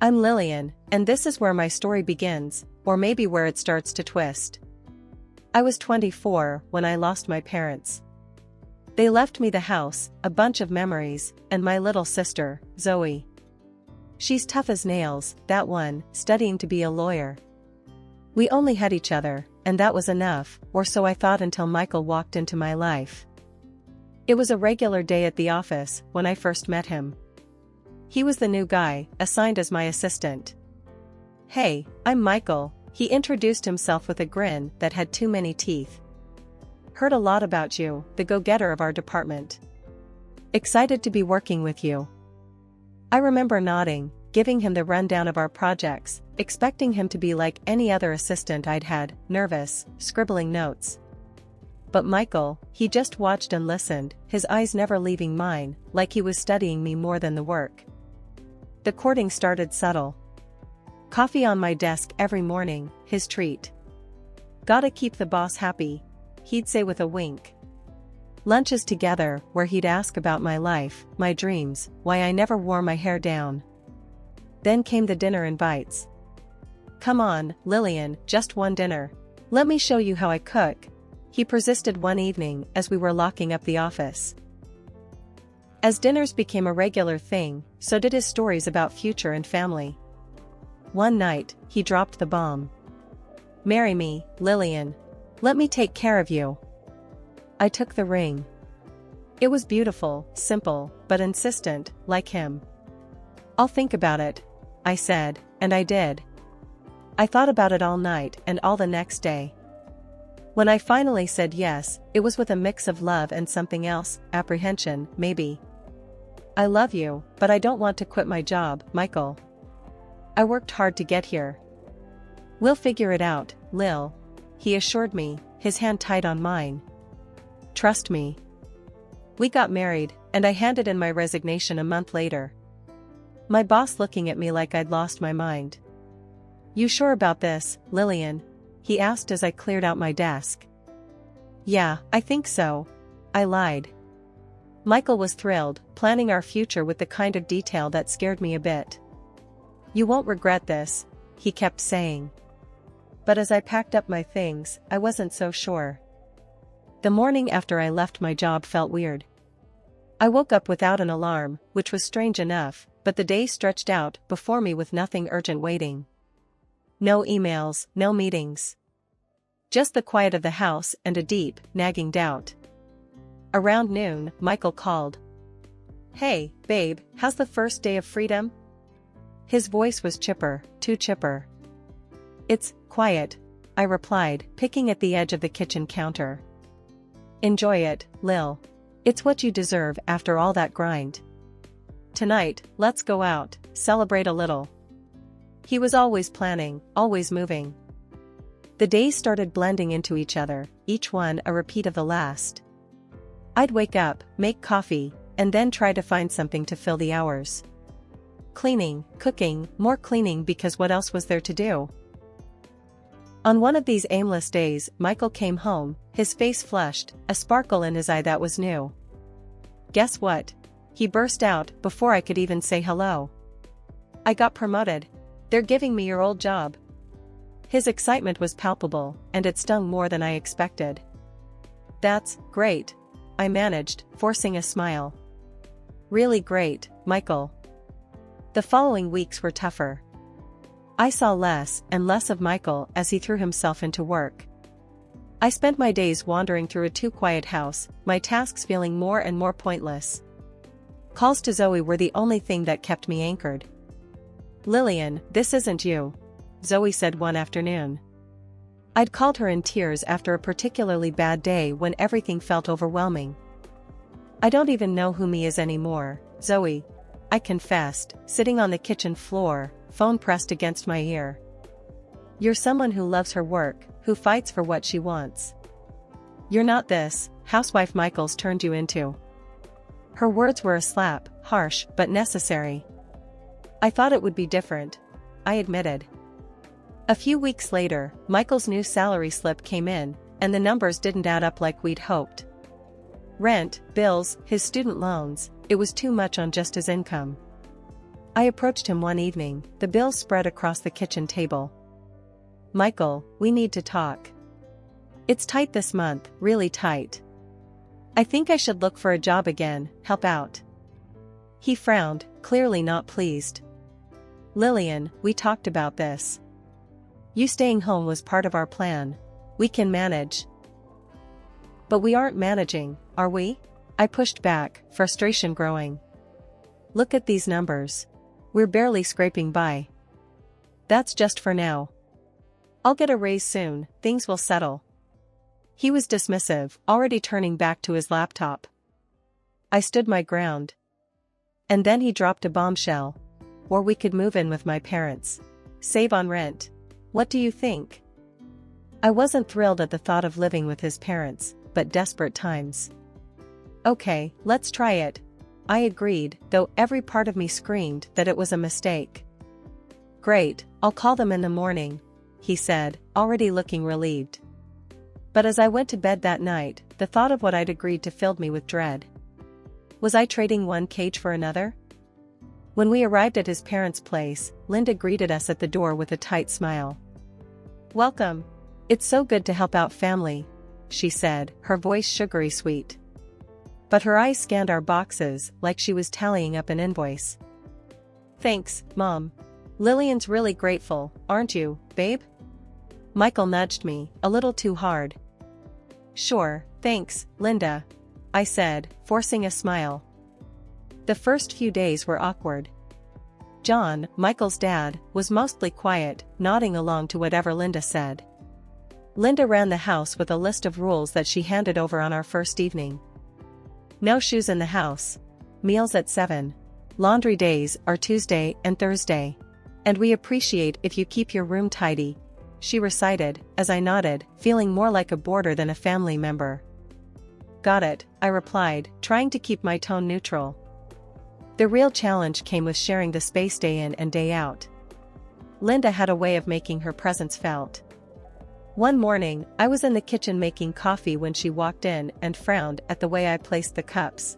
I'm Lillian, and this is where my story begins, or maybe where it starts to twist. I was 24 when I lost my parents. They left me the house, a bunch of memories, and my little sister, Zoe. She's tough as nails, that one, studying to be a lawyer. We only had each other, and that was enough, or so I thought until Michael walked into my life. It was a regular day at the office when I first met him. He was the new guy, assigned as my assistant. "Hey, I'm Michael," he introduced himself with a grin that had too many teeth. "Heard a lot about you, the go-getter of our department. Excited to be working with you." I remember nodding, giving him the rundown of our projects, expecting him to be like any other assistant I'd had, nervous, scribbling notes. But Michael, he just watched and listened, his eyes never leaving mine, like he was studying me more than the work. The courting started subtle. Coffee on my desk every morning, his treat. "Gotta keep the boss happy," he'd say with a wink. Lunches together, where he'd ask about my life, my dreams, why I never wore my hair down. Then came the dinner invites. "Come on, Lillian, just one dinner. Let me show you how I cook," he persisted one evening as we were locking up the office. As dinners became a regular thing, so did his stories about future and family. One night, he dropped the bomb. "Marry me, Lillian. Let me take care of you." I took the ring. It was beautiful, simple, but insistent, like him. "I'll think about it," I said, and I did. I thought about it all night and all the next day. When I finally said yes, it was with a mix of love and something else, apprehension, maybe. "I love you, but I don't want to quit my job, Michael. I worked hard to get here." "We'll figure it out, Lil," he assured me, his hand tight on mine. "Trust me." We got married, and I handed in my resignation a month later. My boss looking at me like I'd lost my mind. "You sure about this, Lillian?" he asked as I cleared out my desk. "Yeah, I think so," I lied. Michael was thrilled, planning our future with the kind of detail that scared me a bit. "You won't regret this," he kept saying. But as I packed up my things, I wasn't so sure. The morning after I left my job felt weird. I woke up without an alarm, which was strange enough, but the day stretched out before me with nothing urgent waiting. No emails, no meetings. Just the quiet of the house and a deep, nagging doubt. Around noon, Michael called. "Hey, babe, how's the first day of freedom?" His voice was chipper, too chipper. "It's quiet," I replied, picking at the edge of the kitchen counter. "Enjoy it, Lil. It's what you deserve after all that grind. Tonight, let's go out, celebrate a little." He was always planning, always moving. The days started blending into each other, each one a repeat of the last. I'd wake up, make coffee, and then try to find something to fill the hours. Cleaning, cooking, more cleaning because what else was there to do? On one of these aimless days, Michael came home, his face flushed, a sparkle in his eye that was new. "Guess what?" he burst out before I could even say hello. "I got promoted. They're giving me your old job." His excitement was palpable, and it stung more than I expected. "That's great," I managed, forcing a smile. "Really great, Michael." The following weeks were tougher. I saw less and less of Michael as he threw himself into work. I spent my days wandering through a too-quiet house, my tasks feeling more and more pointless. Calls to Zoe were the only thing that kept me anchored. "Lillian, this isn't you," Zoe said one afternoon. I'd called her in tears after a particularly bad day when everything felt overwhelming. "I don't even know who me is anymore, Zoe," I confessed, sitting on the kitchen floor, phone pressed against my ear. "You're someone who loves her work, who fights for what she wants. You're not this housewife Michael's turned you into." Her words were a slap, harsh but necessary. "I thought it would be different," I admitted. A few weeks later, Michael's new salary slip came in, and the numbers didn't add up like we'd hoped. Rent, bills, his student loans, it was too much on just his income. I approached him one evening, the bills spread across the kitchen table. "Michael, we need to talk. It's tight this month, really tight. I think I should look for a job again, help out." He frowned, clearly not pleased. "Lillian, we talked about this. You staying home was part of our plan. We can manage." "But we aren't managing, are we?" I pushed back, frustration growing. "Look at these numbers. We're barely scraping by." "That's just for now. I'll get a raise soon, things will settle." He was dismissive, already turning back to his laptop. I stood my ground. And then he dropped a bombshell. "Or we could move in with my parents. Save on rent. What do you think?" I wasn't thrilled at the thought of living with his parents, but desperate times. "Okay, let's try it," I agreed, though every part of me screamed that it was a mistake. "Great, I'll call them in the morning," he said, already looking relieved. But as I went to bed that night, the thought of what I'd agreed to filled me with dread. Was I trading one cage for another? When we arrived at his parents' place, Linda greeted us at the door with a tight smile. "Welcome. It's so good to help out family," she said, her voice sugary sweet. But her eyes scanned our boxes like she was tallying up an invoice. "Thanks, Mom. Lillian's really grateful, aren't you, babe?" Michael nudged me, a little too hard. "Sure, thanks, Linda," I said, forcing a smile. The first few days were awkward. John, Michael's dad, was mostly quiet, nodding along to whatever Linda said. Linda ran the house with a list of rules that she handed over on our first evening. No shoes in the house. Meals at 7. Laundry days are Tuesday and Thursday. And we appreciate if you keep your room tidy, she recited, as I nodded, feeling more like a boarder than a family member. "Got it," I replied, trying to keep my tone neutral. The real challenge came with sharing the space day in and day out. Linda had a way of making her presence felt. One morning, I was in the kitchen making coffee when she walked in and frowned at the way I placed the cups.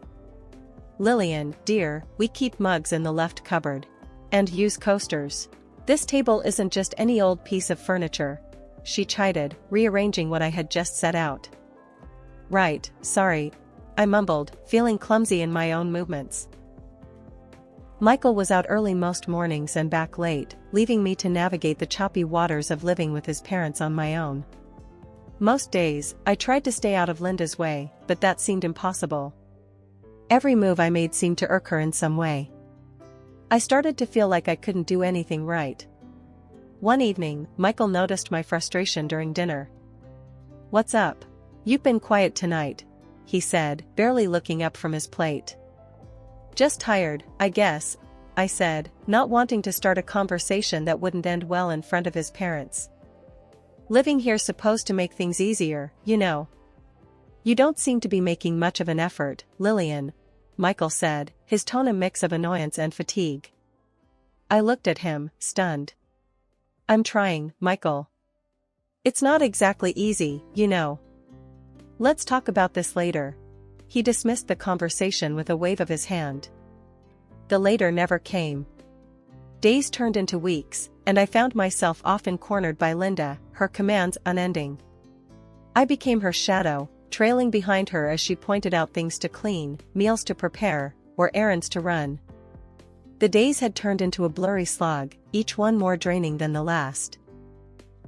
"Lillian, dear, we keep mugs in the left cupboard. And use coasters. This table isn't just any old piece of furniture," she chided, rearranging what I had just set out. "Right, sorry," I mumbled, feeling clumsy in my own movements. Michael was out early most mornings and back late, leaving me to navigate the choppy waters of living with his parents on my own. Most days, I tried to stay out of Linda's way, but that seemed impossible. Every move I made seemed to irk her in some way. I started to feel like I couldn't do anything right. One evening, Michael noticed my frustration during dinner. "What's up? You've been quiet tonight," he said, barely looking up from his plate. "Just tired, I guess," I said, not wanting to start a conversation that wouldn't end well in front of his parents. "Living here's supposed to make things easier, you know." "You don't seem to be making much of an effort, Lillian," Michael said, his tone a mix of annoyance and fatigue. I looked at him, stunned. "I'm trying, Michael. It's not exactly easy, you know. Let's talk about this later." He dismissed the conversation with a wave of his hand. The later never came. Days turned into weeks, and I found myself often cornered by Linda, her commands unending. I became her shadow, trailing behind her as she pointed out things to clean, meals to prepare, or errands to run. The days had turned into a blurry slog, each one more draining than the last.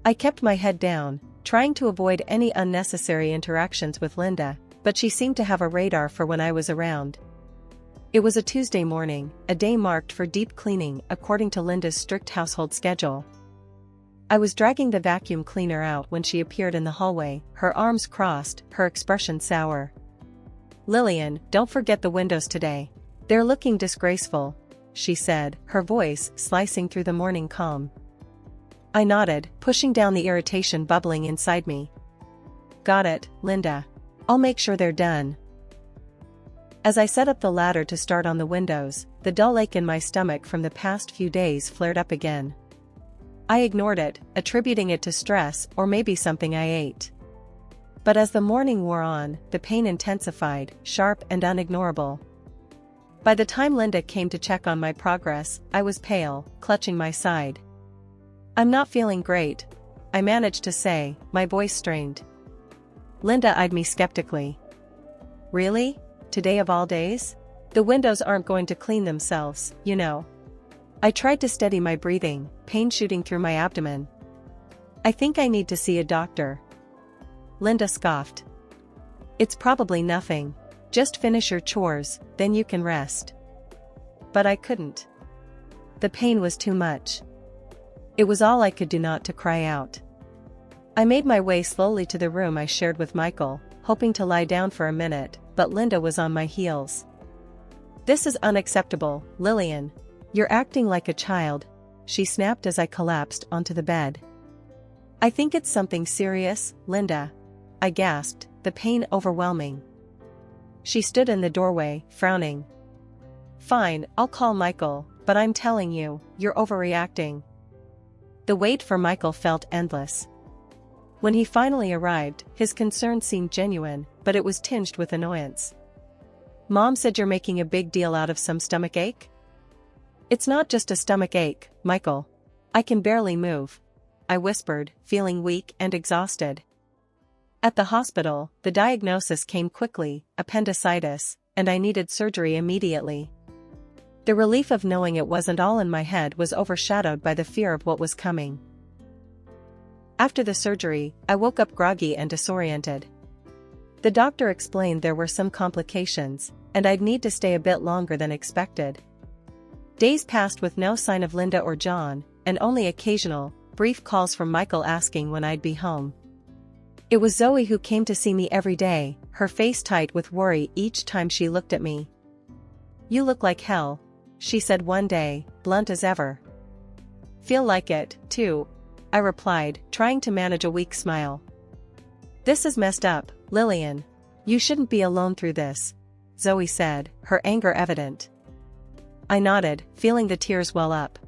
I kept my head down, trying to avoid any unnecessary interactions with Linda, but she seemed to have a radar for when I was around. It was a Tuesday morning, a day marked for deep cleaning according to Linda's strict household schedule. I was dragging the vacuum cleaner out when she appeared in the hallway, her arms crossed, her expression sour. "Lillian, don't forget the windows today. They're looking disgraceful," she said, her voice slicing through the morning calm. I nodded, pushing down the irritation bubbling inside me. "Got it, Linda. I'll make sure they're done." As I set up the ladder to start on the windows, the dull ache in my stomach from the past few days flared up again. I ignored it, attributing it to stress or maybe something I ate. But as the morning wore on, the pain intensified, sharp and unignorable. By the time Linda came to check on my progress, I was pale, clutching my side. "I'm not feeling great," I managed to say, my voice strained. Linda eyed me skeptically. "Really? Today of all days? The windows aren't going to clean themselves, you know." I tried to steady my breathing, pain shooting through my abdomen. "I think I need to see a doctor." Linda scoffed. "It's probably nothing. Just finish your chores, then you can rest." But I couldn't. The pain was too much. It was all I could do not to cry out. I made my way slowly to the room I shared with Michael, hoping to lie down for a minute, but Linda was on my heels. "This is unacceptable, Lillian. You're acting like a child," she snapped as I collapsed onto the bed. "I think it's something serious, Linda," I gasped, the pain overwhelming. She stood in the doorway, frowning. "Fine, I'll call Michael, but I'm telling you, you're overreacting." The wait for Michael felt endless. When he finally arrived, his concern seemed genuine, but it was tinged with annoyance. "Mom said you're making a big deal out of some stomach ache?" "It's not just a stomach ache, Michael. I can barely move," I whispered, feeling weak and exhausted. At the hospital, the diagnosis came quickly: appendicitis, and I needed surgery immediately. The relief of knowing it wasn't all in my head was overshadowed by the fear of what was coming. After the surgery, I woke up groggy and disoriented. The doctor explained there were some complications, and I'd need to stay a bit longer than expected. Days passed with no sign of Linda or John, and only occasional, brief calls from Michael asking when I'd be home. It was Zoe who came to see me every day, her face tight with worry each time she looked at me. "You look like hell," she said one day, blunt as ever. "Feel like it, too," I replied, trying to manage a weak smile. "This is messed up, Lillian. You shouldn't be alone through this," Zoe said, her anger evident. I nodded, feeling the tears well up.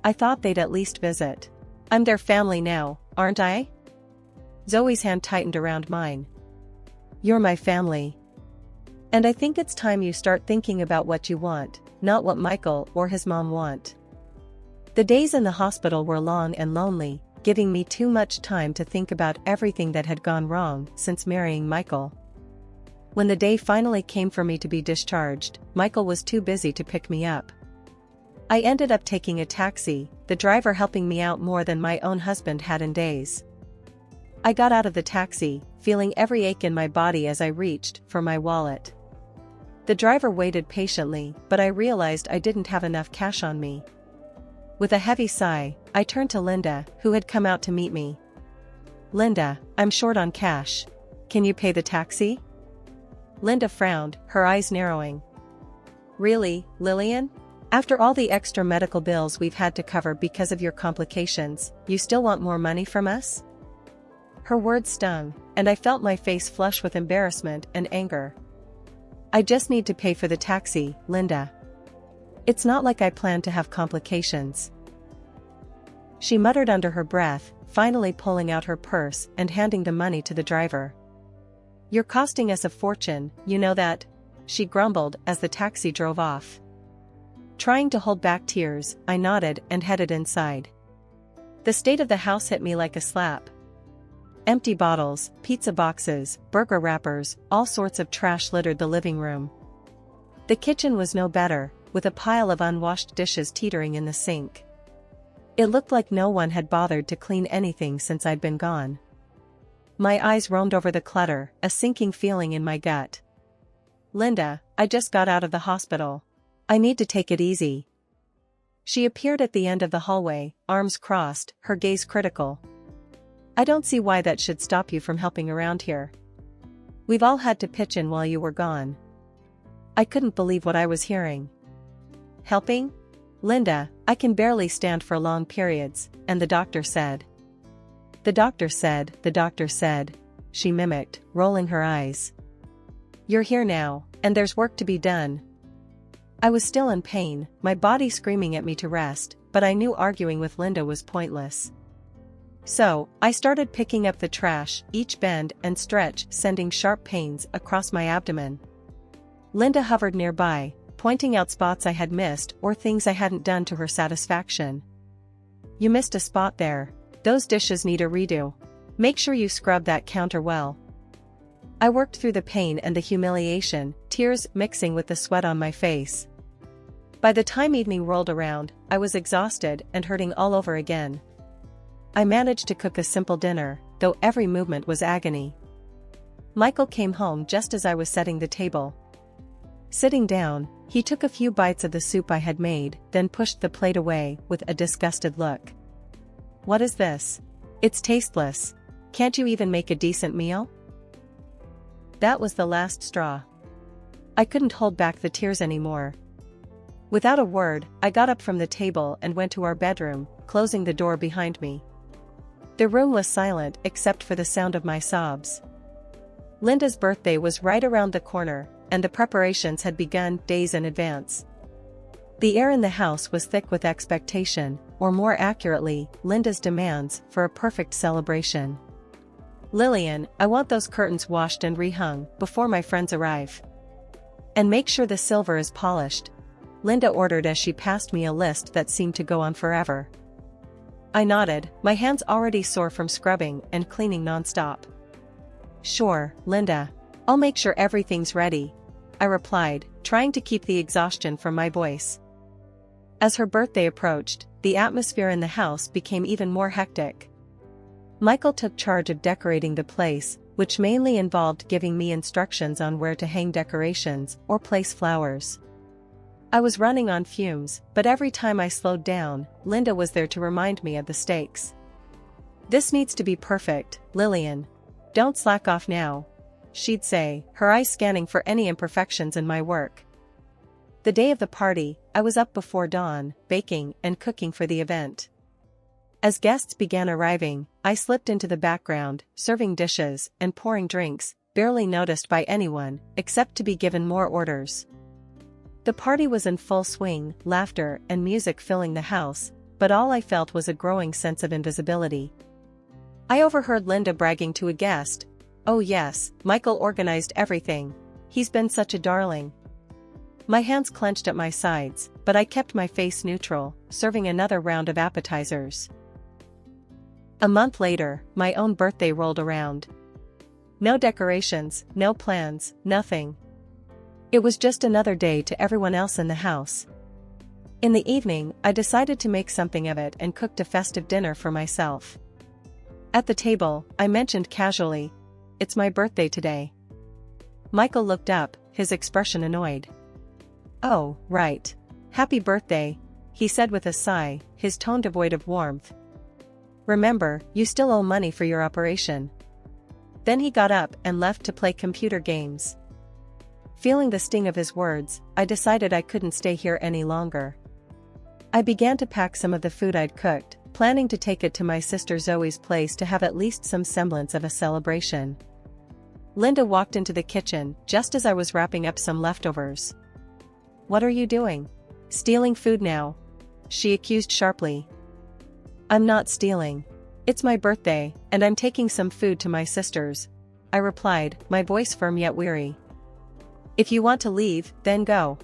"I thought they'd at least visit. I'm their family now, aren't I?" Zoe's hand tightened around mine. "You're my family. And I think it's time you start thinking about what you want, not what Michael or his mom want." The days in the hospital were long and lonely, giving me too much time to think about everything that had gone wrong since marrying Michael. When the day finally came for me to be discharged, Michael was too busy to pick me up. I ended up taking a taxi, the driver helping me out more than my own husband had in days. I got out of the taxi, feeling every ache in my body as I reached for my wallet. The driver waited patiently, but I realized I didn't have enough cash on me. With a heavy sigh, I turned to Linda, who had come out to meet me. "Linda, I'm short on cash. Can you pay the taxi?" Linda frowned, her eyes narrowing. "Really, Lillian? After all the extra medical bills we've had to cover because of your complications, you still want more money from us?" Her words stung, and I felt my face flush with embarrassment and anger. "I just need to pay for the taxi, Linda. It's not like I plan to have complications." She muttered under her breath, finally pulling out her purse and handing the money to the driver. "You're costing us a fortune, you know that," she grumbled as the taxi drove off. Trying to hold back tears, I nodded and headed inside. The state of the house hit me like a slap. Empty bottles, pizza boxes, burger wrappers, all sorts of trash littered the living room. The kitchen was no better, with a pile of unwashed dishes teetering in the sink. It looked like no one had bothered to clean anything since I'd been gone. My eyes roamed over the clutter, a sinking feeling in my gut. "Linda, I just got out of the hospital. I need to take it easy." She appeared at the end of the hallway, arms crossed, her gaze critical. "I don't see why that should stop you from helping around here. We've all had to pitch in while you were gone." I couldn't believe what I was hearing. "Helping? Linda, I can barely stand for long periods, and the doctor said." The doctor said," she mimicked, rolling her eyes. "You're here now, and there's work to be done." I was still in pain, my body screaming at me to rest, but I knew arguing with Linda was pointless. So, I started picking up the trash, each bend and stretch sending sharp pains across my abdomen. Linda hovered nearby, pointing out spots I had missed or things I hadn't done to her satisfaction. "You missed a spot there. Those dishes need a redo. Make sure you scrub that counter well." I worked through the pain and the humiliation, tears mixing with the sweat on my face. By the time evening rolled around, I was exhausted and hurting all over again. I managed to cook a simple dinner, though every movement was agony. Michael came home just as I was setting the table. Sitting down, he took a few bites of the soup I had made, then pushed the plate away with a disgusted look. "What is this? It's tasteless. Can't you even make a decent meal?" That was the last straw. I couldn't hold back the tears anymore. Without a word, I got up from the table and went to our bedroom, closing the door behind me. The room was silent except for the sound of my sobs. Linda's birthday was right around the corner, and the preparations had begun days in advance. The air in the house was thick with expectation, or more accurately, Linda's demands for a perfect celebration. "Lillian, I want those curtains washed and rehung before my friends arrive. And make sure the silver is polished," Linda ordered as she passed me a list that seemed to go on forever. I nodded, my hands already sore from scrubbing and cleaning nonstop. "Sure, Linda. I'll make sure everything's ready," I replied, trying to keep the exhaustion from my voice. As her birthday approached, the atmosphere in the house became even more hectic. Michael took charge of decorating the place, which mainly involved giving me instructions on where to hang decorations or place flowers. I was running on fumes, but every time I slowed down, Linda was there to remind me of the stakes. "This needs to be perfect, Lillian. Don't slack off now," she'd say, her eyes scanning for any imperfections in my work. The day of the party, I was up before dawn, baking and cooking for the event. As guests began arriving, I slipped into the background, serving dishes and pouring drinks, barely noticed by anyone, except to be given more orders. The party was in full swing, laughter and music filling the house, but all I felt was a growing sense of invisibility. I overheard Linda bragging to a guest, "Oh yes, Michael organized everything. He's been such a darling." My hands clenched at my sides, but I kept my face neutral, serving another round of appetizers. A month later, my own birthday rolled around. No decorations, no plans, nothing. It was just another day to everyone else in the house. In the evening, I decided to make something of it and cooked a festive dinner for myself. At the table, I mentioned casually, "It's my birthday today." Michael looked up, his expression annoyed. "Oh, right. Happy birthday," he said with a sigh, his tone devoid of warmth. "Remember, you still owe money for your operation." Then he got up and left to play computer games. Feeling the sting of his words, I decided I couldn't stay here any longer. I began to pack some of the food I'd cooked, planning to take it to my sister Zoe's place to have at least some semblance of a celebration. Linda walked into the kitchen just as I was wrapping up some leftovers. "What are you doing? Stealing food now?" she accused sharply. "I'm not stealing. It's my birthday, and I'm taking some food to my sister's," I replied, my voice firm yet weary. "If you want to leave, then go.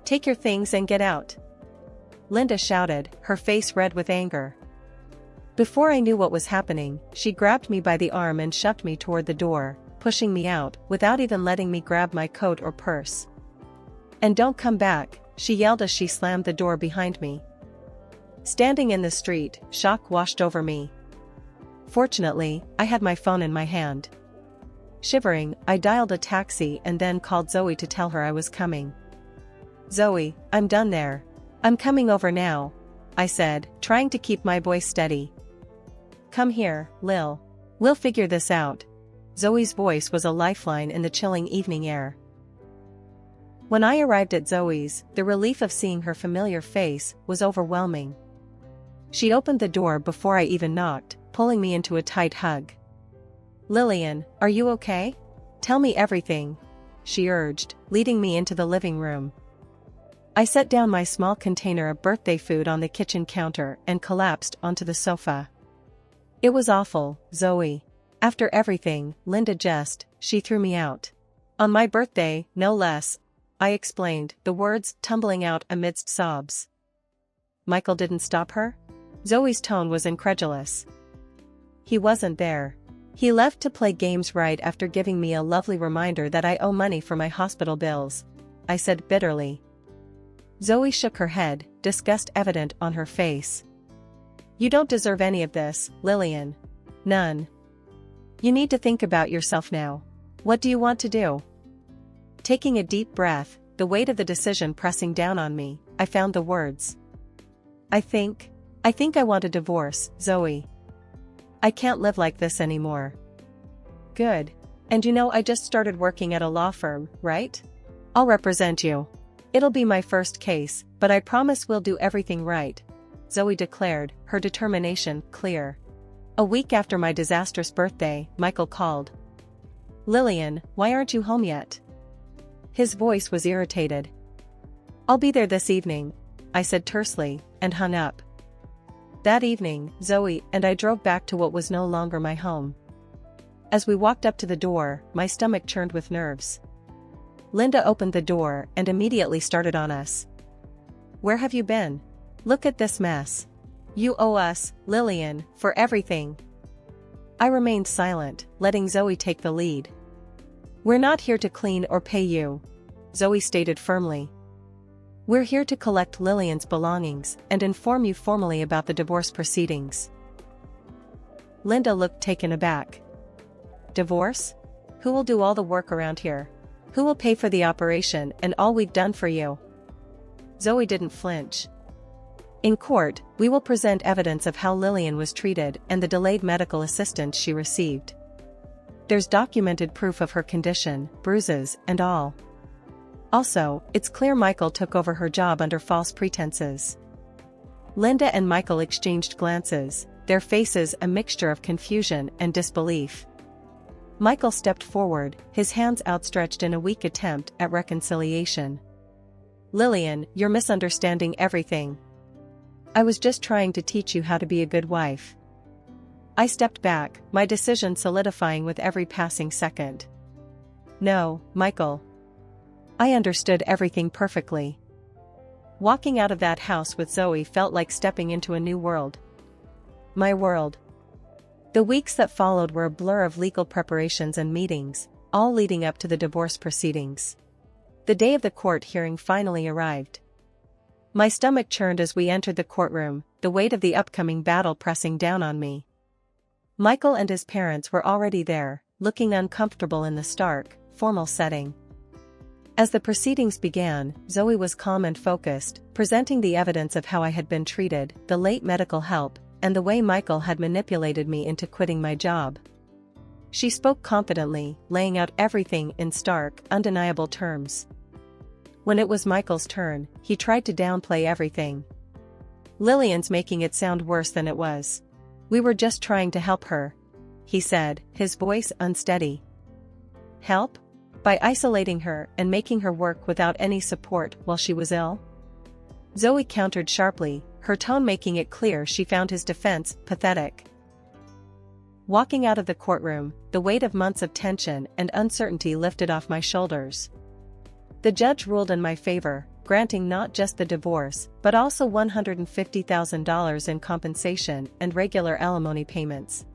Take your things and get out," Linda shouted, her face red with anger. Before I knew what was happening, she grabbed me by the arm and shoved me toward the door, pushing me out, without even letting me grab my coat or purse. "And don't come back," she yelled as she slammed the door behind me. Standing in the street, shock washed over me. Fortunately, I had my phone in my hand. Shivering, I dialed a taxi and then called Zoe to tell her I was coming. "Zoe, I'm done there. I'm coming over now," I said, trying to keep my voice steady. "Come here, Lil. We'll figure this out." Zoe's voice was a lifeline in the chilling evening air. When I arrived at Zoe's, the relief of seeing her familiar face was overwhelming. She opened the door before I even knocked, pulling me into a tight hug. "Lillian, are you okay? Tell me everything," she urged, leading me into the living room. I set down my small container of birthday food on the kitchen counter and collapsed onto the sofa. "It was awful, Zoe. After everything, Linda she threw me out. On my birthday, no less," I explained, the words tumbling out amidst sobs. Michael didn't stop her? Zoe's tone was incredulous. He wasn't there. He left to play games right after giving me a lovely reminder that I owe money for my hospital bills, I said bitterly. Zoe shook her head, disgust evident on her face. You don't deserve any of this, Lillian. None. You need to think about yourself now. What do you want to do? Taking a deep breath, the weight of the decision pressing down on me, I found the words. I think I want a divorce, Zoe. I can't live like this anymore. Good. And I just started working at a law firm, right? I'll represent you. It'll be my first case, but I promise we'll do everything right, Zoe declared, her determination clear. A week after my disastrous birthday, Michael called. Lillian, why aren't you home yet? His voice was irritated. I'll be there this evening, I said tersely, and hung up. That evening, Zoe and I drove back to what was no longer my home. As we walked up to the door, my stomach churned with nerves. Linda opened the door and immediately started on us. Where have you been? Look at this mess. You owe us, Lillian, for everything. I remained silent, letting Zoe take the lead. We're not here to clean or pay you, Zoe stated firmly. We're here to collect Lillian's belongings and inform you formally about the divorce proceedings. Linda looked taken aback. Divorce? Who will do all the work around here? Who will pay for the operation and all we've done for you? Zoe didn't flinch. In court, we will present evidence of how Lillian was treated and the delayed medical assistance she received. There's documented proof of her condition, bruises, and all. Also, it's clear Michael took over her job under false pretenses. Linda and Michael exchanged glances, their faces a mixture of confusion and disbelief. Michael stepped forward, his hands outstretched in a weak attempt at reconciliation. Lillian, you're misunderstanding everything. I was just trying to teach you how to be a good wife. I stepped back, my decision solidifying with every passing second. No, Michael. I understood everything perfectly. Walking out of that house with Zoe felt like stepping into a new world. My world. The weeks that followed were a blur of legal preparations and meetings, all leading up to the divorce proceedings. The day of the court hearing finally arrived. My stomach churned as we entered the courtroom, the weight of the upcoming battle pressing down on me. Michael and his parents were already there, looking uncomfortable in the stark, formal setting. As the proceedings began, Zoe was calm and focused, presenting the evidence of how I had been treated, the late medical help, and the way Michael had manipulated me into quitting my job. She spoke confidently, laying out everything in stark, undeniable terms. When it was Michael's turn, he tried to downplay everything. Lillian's making it sound worse than it was. We were just trying to help her, he said, his voice unsteady. Help? By isolating her and making her work without any support while she was ill? Zoe countered sharply, her tone making it clear she found his defense pathetic. Walking out of the courtroom, the weight of months of tension and uncertainty lifted off my shoulders. The judge ruled in my favor, granting not just the divorce, but also $150,000 in compensation and regular alimony payments.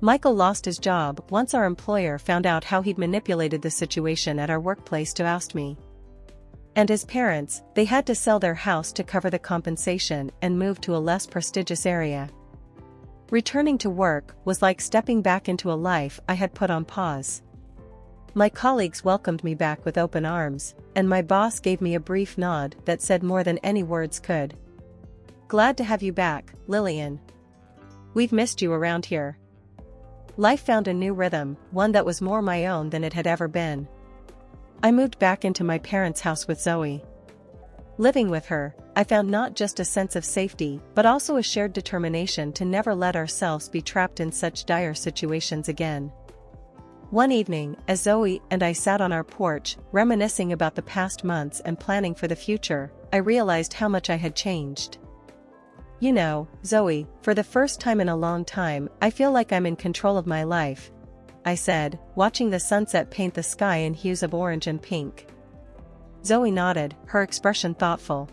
Michael lost his job once our employer found out how he'd manipulated the situation at our workplace to oust me. And his parents, they had to sell their house to cover the compensation and move to a less prestigious area. Returning to work was like stepping back into a life I had put on pause. My colleagues welcomed me back with open arms, and my boss gave me a brief nod that said more than any words could. Glad to have you back, Lillian. We've missed you around here. Life found a new rhythm, one that was more my own than it had ever been. I moved back into my parents' house with Zoe. Living with her, I found not just a sense of safety, but also a shared determination to never let ourselves be trapped in such dire situations again. One evening, as Zoe and I sat on our porch, reminiscing about the past months and planning for the future, I realized how much I had changed. You know, Zoe, for the first time in a long time, I feel like I'm in control of my life, I said, watching the sunset paint the sky in hues of orange and pink. Zoe nodded, her expression thoughtful.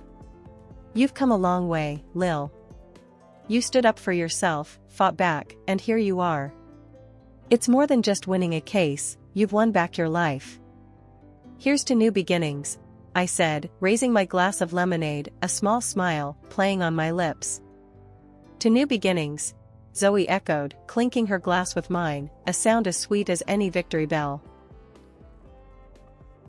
You've come a long way, Lil. You stood up for yourself, fought back, and here you are. It's more than just winning a case, you've won back your life. Here's to new beginnings, I said, raising my glass of lemonade, a small smile playing on my lips. To new beginnings, Zoe echoed, clinking her glass with mine, a sound as sweet as any victory bell.